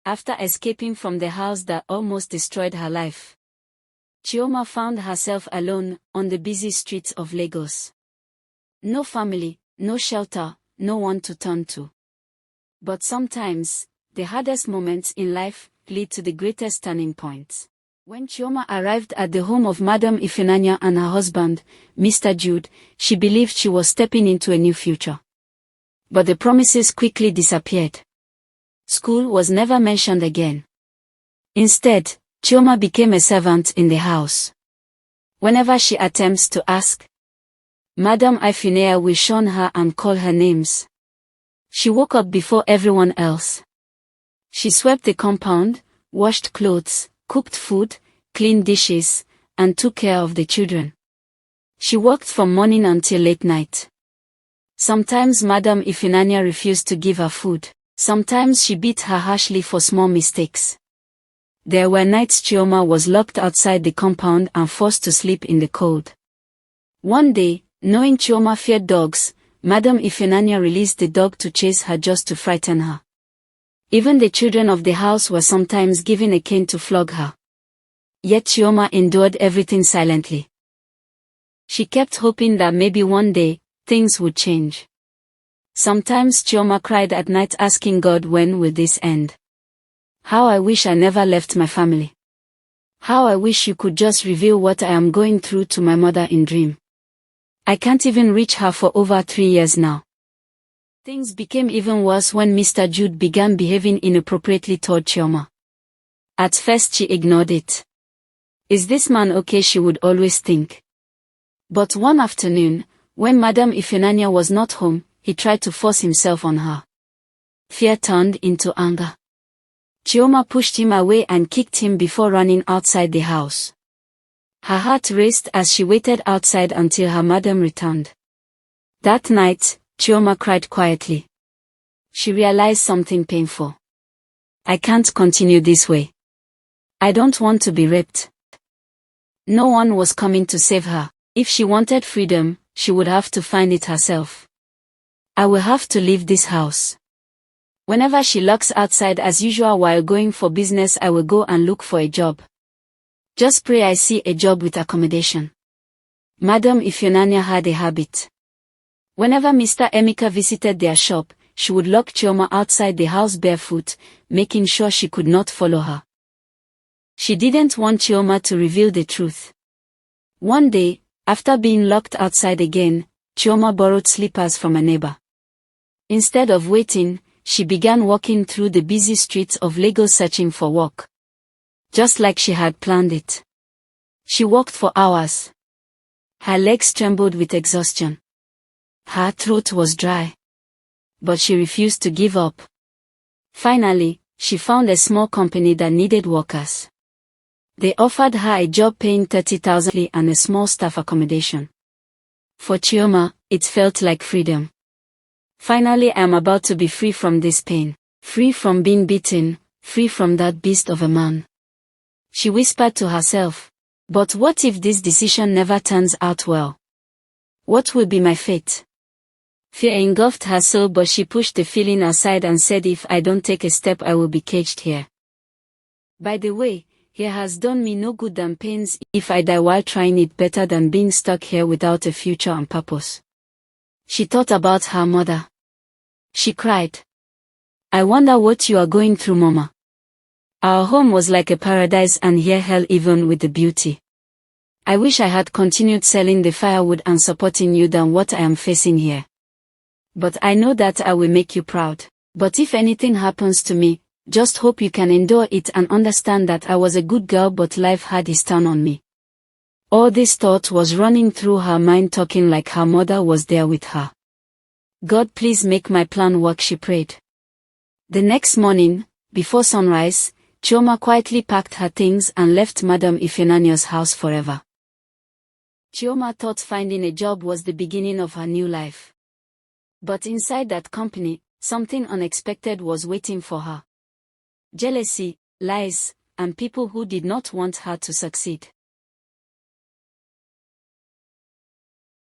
After escaping from the house that almost destroyed her life, Chioma found herself alone on the busy streets of Lagos. No family, no shelter, no one to turn to. But sometimes, the hardest moments in life lead to the greatest turning points. When Chioma arrived at the home of Madam Ifenanya and her husband, Mr. Jude, she believed she was stepping into a new future. But the promises quickly disappeared. School was never mentioned again. Instead, Chioma became a servant in the house. Whenever she attempts to ask, Madam Ifenanya will shun her and call her names. She woke up before everyone else. She swept the compound, washed clothes, cooked food, cleaned dishes, and took care of the children. She worked from morning until late night. Sometimes Madam Ifenanya refused to give her food. Sometimes she beat her harshly for small mistakes. There were nights Chioma was locked outside the compound and forced to sleep in the cold. One day, knowing Chioma feared dogs, Madam Ifenanya released the dog to chase her just to frighten her. Even the children of the house were sometimes given a cane to flog her. Yet Chioma endured everything silently. She kept hoping that maybe one day, things would change. Sometimes Chioma cried at night asking God, when will this end? How I wish I never left my family. How I wish you could just reveal what I am going through to my mother in dream. I can't even reach her for over 3 years now. Things became even worse when Mr. Jude began behaving inappropriately toward Chioma. At first she ignored it. Is this man okay, she would always think. But one afternoon, when Madam Ifenanya was not home, he tried to force himself on her. Fear turned into anger. Chioma pushed him away and kicked him before running outside the house. Her heart raced as she waited outside until her madam returned. That night, Chioma cried quietly. She realized something painful. I can't continue this way. I don't want to be raped. No one was coming to save her. If she wanted freedom, she would have to find it herself. I will have to leave this house. Whenever she lurks outside as usual while going for business, I will go and look for a job. Just pray I see a job with accommodation. Madam Ifenanya had a habit. Whenever Mr. Emeka visited their shop, she would lock Chioma outside the house barefoot, making sure she could not follow her. She didn't want Chioma to reveal the truth. One day, after being locked outside again, Chioma borrowed slippers from a neighbor. Instead of waiting, she began walking through the busy streets of Lagos searching for work. Just like she had planned it. She walked for hours. Her legs trembled with exhaustion. Her throat was dry. But she refused to give up. Finally, she found a small company that needed workers. They offered her a job paying 30,000 and a small staff accommodation. For Chioma, it felt like freedom. Finally, I am about to be free from this pain. Free from being beaten, free from that beast of a man. She whispered to herself. But what if this decision never turns out well? What will be my fate? Fear engulfed her soul, but she pushed the feeling aside and said, if I don't take a step, I will be caged here. By the way, here has done me no good than pains. If I die while trying it, better than being stuck here without a future and purpose. She thought about her mother. She cried. I wonder what you are going through, Mama. Our home was like a paradise and here hell, even with the beauty. I wish I had continued selling the firewood and supporting you than what I am facing here. But I know that I will make you proud. But if anything happens to me, just hope you can endure it and understand that I was a good girl, but life had its turn on me. All this thought was running through her mind, talking like her mother was there with her. God, please make my plan work, she prayed. The next morning, before sunrise, Chioma quietly packed her things and left Madam Ifenanya's house forever. Chioma thought finding a job was the beginning of her new life. But inside that company, something unexpected was waiting for her. Jealousy, lies, and people who did not want her to succeed.